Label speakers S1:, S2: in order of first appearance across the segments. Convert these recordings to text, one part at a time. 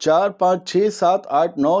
S1: 4 5 6 7 8 9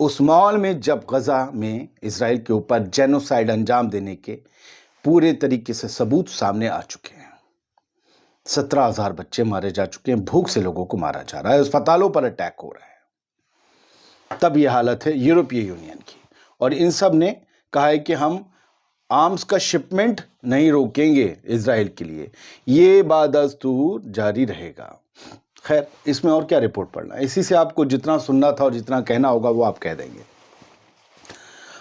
S1: اس ماحول میں جب غزہ میں اسرائیل کے اوپر جینوسائیڈ انجام دینے کے پورے طریقے سے ثبوت سامنے آ چکے ہیں، 17,000 بچے مارے جا چکے ہیں، بھوک سے لوگوں کو مارا جا رہا ہے، اسپتالوں پر اٹیک ہو رہا ہے، تب یہ حالت ہے یورپی یونین کی، اور ان سب نے کہا ہے کہ ہم آرمز کا شپمنٹ نہیں روکیں گے اسرائیل کے لیے، یہ بدستور جاری رہے گا۔ خیر، اس میں اور کیا رپورٹ پڑھنا ہے، اسی سے آپ کو جتنا سننا تھا اور جتنا کہنا ہوگا وہ آپ کہہ دیں گے۔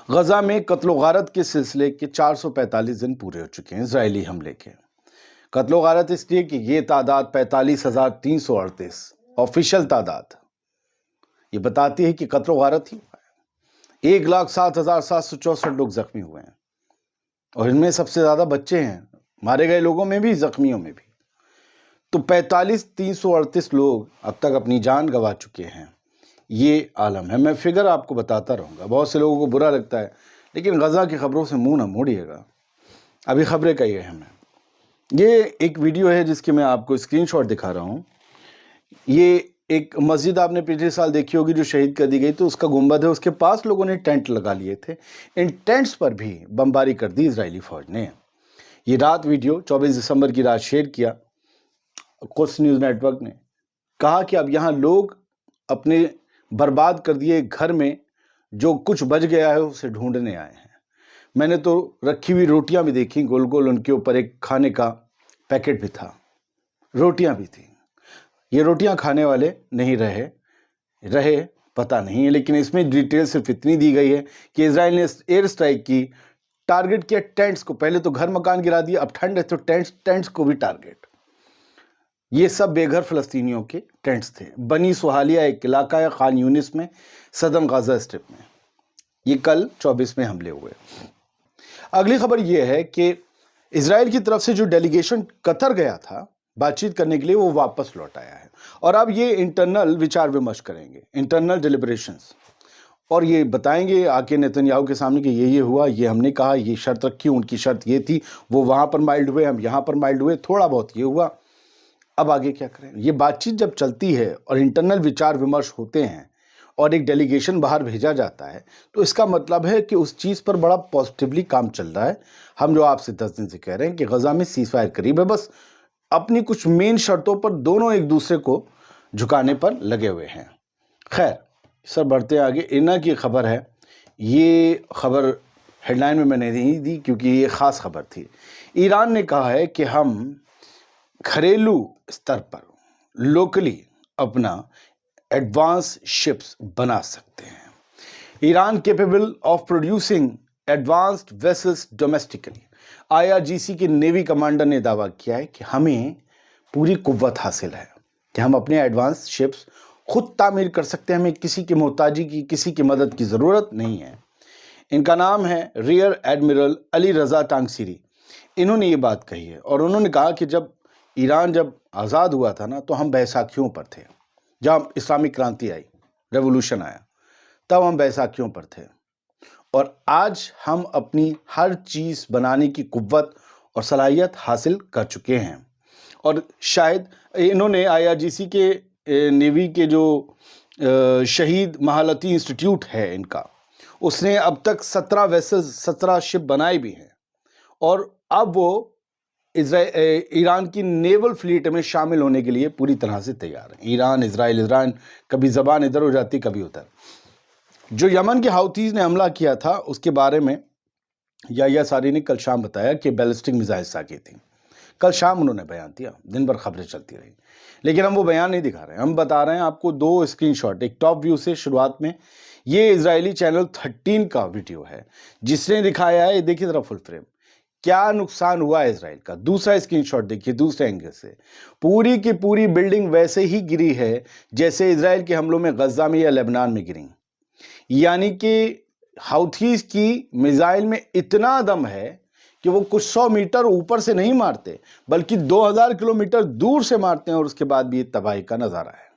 S1: غزہ میں قتل و غارت کے سلسلے کے 445 دن پورے ہو چکے ہیں اسرائیلی حملے کے۔ قتل و غارت اس لیے کہ یہ تعداد 45,338 آفیشل تعداد یہ بتاتی ہے کہ قتل و غارت ہی ہوا ہے۔ 1,07,764 لوگ زخمی ہوئے ہیں، اور ان میں سب سے زیادہ بچے ہیں، مارے گئے لوگوں میں بھی، زخمیوں میں بھی۔ تو 45,338 لوگ اب تک اپنی جان گنوا چکے ہیں، یہ عالم ہے۔ میں فگر آپ کو بتاتا رہوں گا، بہت سے لوگوں کو برا لگتا ہے، لیکن غزہ کی خبروں سے منہ نہ موڑیے گا، ابھی خبریں کا یہ اہم ہے۔ یہ ایک ویڈیو ہے جس کے میں آپ کو اسکرین شاٹ دکھا رہا ہوں۔ یہ ایک مسجد آپ نے پچھلے سال دیکھی ہوگی جو شہید کر دی گئی، تو اس کا گنبد ہے، اس کے پاس لوگوں نے ٹینٹ لگا لیے تھے، ان ٹینٹس پر بھی بمباری کر دی اسرائیلی فوج نے۔ یہ رات ویڈیو 24 دسمبر کی رات شیئر کیا قدس نیوز نیٹ ورک نے، کہا کہ اب یہاں لوگ اپنے برباد کر دیے گھر میں جو کچھ بچ گیا ہے اسے ڈھونڈنے آئے ہیں۔ میں نے تو رکھی ہوئی روٹیاں بھی دیکھی گول گول، ان کے اوپر ایک کھانے کا پیکٹ بھی تھا، روٹیاں بھی تھیں۔ یہ روٹیاں کھانے والے نہیں رہے پتہ نہیں ہے، لیکن اس میں ڈیٹیل صرف اتنی دی گئی ہے کہ اسرائیل نے ایئر اسٹرائک کی، ٹارگٹ کیا ٹینٹس کو، پہلے تو گھر مکان گرا دیا، اب ٹھنڈ ہے تو ٹینٹس کو بھی ٹارگٹ۔ یہ سب بے گھر فلسطینیوں کے ٹینٹس تھے، بنی سہالیہ ایک علاقہ ہے خان یونس میں، صدم غزہ اسٹرپ میں۔ یہ کل 24 میں حملے ہوئے۔ اگلی خبر یہ ہے کہ اسرائیل کی طرف سے جو ڈیلیگیشن قطر گیا تھا بات چیت کرنے کے لیے، وہ واپس لوٹ آیا ہے، اور اب یہ انٹرنل وچار ومرش کریں گے، انٹرنل ڈیلیبریشنز، اور یہ بتائیں گے آ کے نیتنیاہو کے سامنے کہ یہ ہوا، یہ ہم نے کہا، یہ شرط رکھی، ان کی شرط یہ تھی، وہ وہاں پر مائلڈ ہوئے، ہم یہاں پر مائلڈ ہوئے، تھوڑا بہت یہ ہوا، اب آگے کیا کریں۔ یہ بات چیت جب چلتی ہے اور انٹرنل وچار ومرش ہوتے ہیں اور ایک ڈیلیگیشن باہر بھیجا جاتا ہے، تو اس کا مطلب ہے کہ اس چیز پر بڑا پازیٹیولی کام چل رہا ہے۔ ہم جو آپ سے 10 دن سے کہہ رہے ہیں کہ غزہ میں سیز فائر قریب ہے، بس اپنی کچھ مین شرطوں پر دونوں ایک دوسرے کو جھکانے پر لگے ہوئے ہیں۔ خیر، سر بڑھتے آگے، اینا کی خبر ہے، یہ خبر ہیڈ لائن میں نے نہیں دی کیونکہ یہ خاص خبر تھی۔ ایران نے کہا ہے کہ ہم گھریلو اسطر پر لوکلی اپنا ایڈوانس شپس بنا سکتے ہیں۔ Iran capable of producing advanced vessels domestically. IRGC کے نیوی کمانڈر نے دعویٰ کیا ہے کہ ہمیں پوری قوت حاصل ہے کہ ہم اپنے ایڈوانس شپس خود تعمیر کر سکتے ہیں، ہمیں کسی کی محتاجی کی، کسی کی مدد کی ضرورت نہیں ہے۔ ان کا نام ہے ریئر ایڈمرل علی رضا ٹانگسیری۔ انہوں نے یہ بات کہی ہے، اور انہوں نے کہا کہ جب ایران آزاد ہوا تھا نا، تو ہم بیساکھیوں پر تھے، جب اسلامک کرانتی آئی، ریولوشن آیا، تب ہم بیساکھیوں پر تھے، اور آج ہم اپنی ہر چیز بنانے کی قوت اور صلاحیت حاصل کر چکے ہیں۔ اور شاید انہوں نے IRGC کے نیوی کے جو شہید مہالتی انسٹیٹیوٹ ہے ان کا، اس نے اب تک 17 ویسلز 17 شپ بنائے بھی ہیں، اور اب وہ ایران کی نیول فلیٹ میں شامل ہونے کے لیے پوری طرح سے تیار ہیں۔ ایران، اسرائیل، کبھی زبان ادھر ہو جاتی، کبھی ادھر۔ جو یمن کے حوثیز نے حملہ کیا تھا، اس کے بارے میں یحییٰ ساری نے کل شام بتایا کہ بیلسٹک میزائل ساکی تھی۔ کل شام انہوں نے بیان دیا، دن بھر خبریں چلتی رہی، لیکن ہم وہ بیان نہیں دکھا رہے ہیں، ہم بتا رہے ہیں آپ کو 2 اسکرین شاٹ۔ ایک ٹاپ ویو سے شروعات میں، یہ اسرائیلی چینل 13 کا ویڈیو ہے جس نے دکھایا ہے، یہ دیکھیے ذرا فل فریم، کیا نقصان ہوا ہے اسرائیل کا۔ دوسرا اسکرین شاٹ دیکھیے دوسرے اینگل سے، پوری کی پوری بلڈنگ ویسے ہی گری ہے جیسے اسرائیل کے حملوں میں غزہ میں یا لبنان میں گریں، یعنی کہ حوثیز کی میزائل میں اتنا دم ہے کہ وہ کچھ 100 میٹر اوپر سے نہیں مارتے، بلکہ 2000 کلومیٹر دور سے مارتے ہیں، اور اس کے بعد بھی یہ تباہی کا نظارہ ہے۔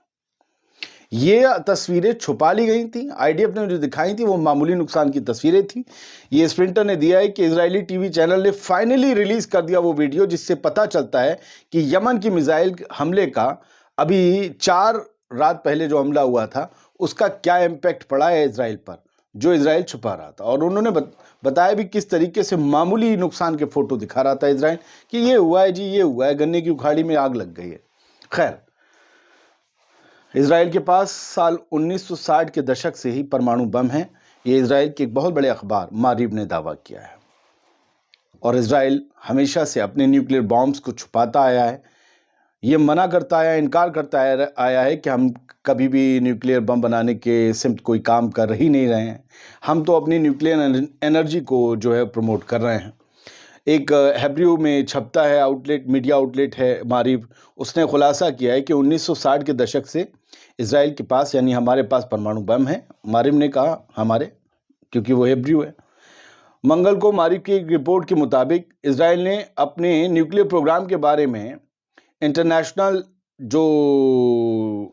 S1: یہ تصویریں چھپا لی گئی تھیں، IDF نے جو دکھائی تھی وہ معمولی نقصان کی تصویریں تھیں۔ یہ اسپرنٹر نے دیا ہے کہ اسرائیلی ٹی وی چینل نے فائنلی ریلیز کر دیا وہ ویڈیو، جس سے پتہ چلتا ہے کہ یمن کی میزائل حملے کا ابھی 4 رات پہلے جو حملہ ہوا تھا اس کا کیا امپیکٹ پڑا ہے اسرائیل پر جو اسرائیل چھپا رہا تھا، اور انہوں نے بتایا بھی کس طریقے سے معمولی نقصان کے فوٹو دکھا رہا تھا اسرائیل کہ یہ ہوا ہے جی، یہ ہوا ہے، گنے کی اکھاڑی میں آگ لگ گئی ہے۔ خیر، اسرائیل کے پاس سال 1960 کے دشک سے ہی پرمانو بم ہیں، یہ اسرائیل کے ایک بہت بڑے اخبار معریب نے دعویٰ کیا ہے، اور اسرائیل ہمیشہ سے اپنے نیوکلیئر بامز کو چھپاتا آیا ہے، یہ منع کرتا آیا، انکار کرتا آیا ہے کہ ہم کبھی بھی نیوکلیئر بم بنانے کے سمت کوئی کام کر ہی نہیں رہے ہیں، ہم تو اپنی نیوکلیئر انرجی کو جو ہے پروموٹ کر رہے ہیں۔ ایک ہیبریو میں چھپتا ہے آؤٹلیٹ، میڈیا آؤٹلیٹ ہے معریب، اس نے خلاصہ کیا ہے کہ 1960 کے دشک سے اسرائیل کے پاس، یعنی ہمارے پاس پرمانو بم ہے۔ معریب نے کہا ہمارے، کیونکہ وہ ہیبریو ہے۔ منگل کو معریب کی ایک رپورٹ کے مطابق اسرائیل نے اپنے نیوکلیئر پروگرام کے بارے میں انٹرنیشنل جو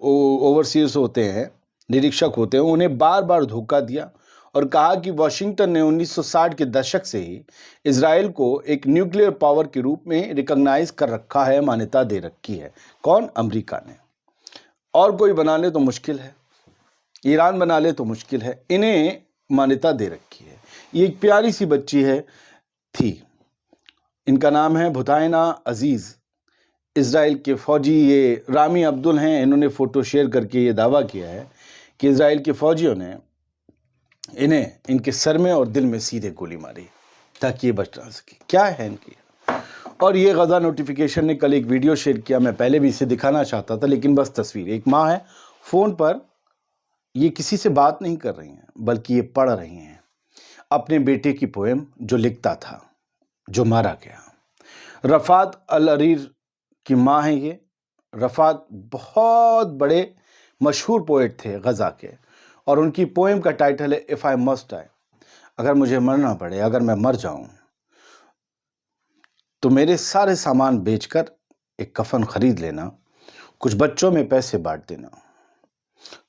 S1: اوورسیئرز ہوتے ہیں، نریکشک ہوتے ہیں، انہیں بار بار دھوکہ دیا اور کہا کہ واشنگٹن نے 1960 کے دشک سے ہی اسرائیل کو ایک نیوکلیئر پاور کے روپ میں ریکگنائز کر رکھا ہے، مانیتا دے رکھی ہے۔ کون؟ امریکہ نے۔ اور کوئی بنا لے تو مشکل ہے، ایران بنا لے تو مشکل ہے، انہیں مانیتا دے رکھی ہے۔ یہ ایک پیاری سی بچی تھی، ان کا نام ہے بھتائنا عزیز، اسرائیل کے فوجی، یہ رامی عبدل ہیں، انہوں نے فوٹو شیئر کر کے یہ دعویٰ کیا ہے کہ اسرائیل کے فوجیوں نے انہیں ان کے سر میں اور دل میں سیدھے گولی ماری تاکہ یہ بچ نہ سکے۔ کیا ہے ان کی؟ اور یہ غزہ نوٹیفیکیشن نے کل ایک ویڈیو شیئر کیا، میں پہلے بھی اسے دکھانا چاہتا تھا لیکن بس تصویر، ایک ماں ہے فون پر، یہ کسی سے بات نہیں کر رہی ہیں بلکہ یہ پڑھ رہی ہیں اپنے بیٹے کی پوئم جو لکھتا تھا، جو مارا گیا۔ رفعت العریر کی ماں ہیں یہ۔ رفعت بہت بڑے مشہور پوئٹ تھے غزہ کے، اور ان کی پوئم کا ٹائٹل ہے اف آئی مسٹ ڈائی، اگر مجھے مرنا پڑے، اگر میں مر جاؤں تو میرے سارے سامان بیچ کر ایک کفن خرید لینا، کچھ بچوں میں پیسے بانٹ دینا،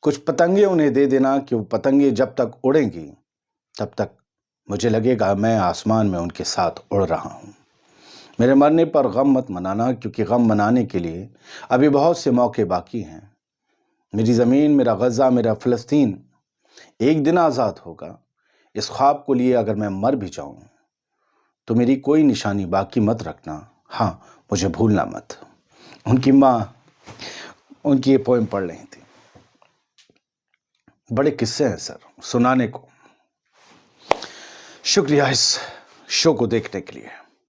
S1: کچھ پتنگیں انہیں دے دینا کہ وہ پتنگیں جب تک اڑیں گی تب تک مجھے لگے گا میں آسمان میں ان کے ساتھ اڑ رہا ہوں۔ میرے مرنے پر غم مت منانا، کیونکہ غم منانے کے لیے ابھی بہت سے موقع باقی ہیں۔ میری زمین، میرا غزہ، میرا فلسطین ایک دن آزاد ہوگا۔ اس خواب کو لیے اگر میں مر بھی جاؤں تو میری کوئی نشانی باقی مت رکھنا، ہاں مجھے بھولنا مت۔ ان کی ماں ان کی یہ پوئم پڑھ رہی تھی۔ بڑے قصے ہیں سر سنانے کو۔ شکریہ اس شو کو دیکھنے کے لیے۔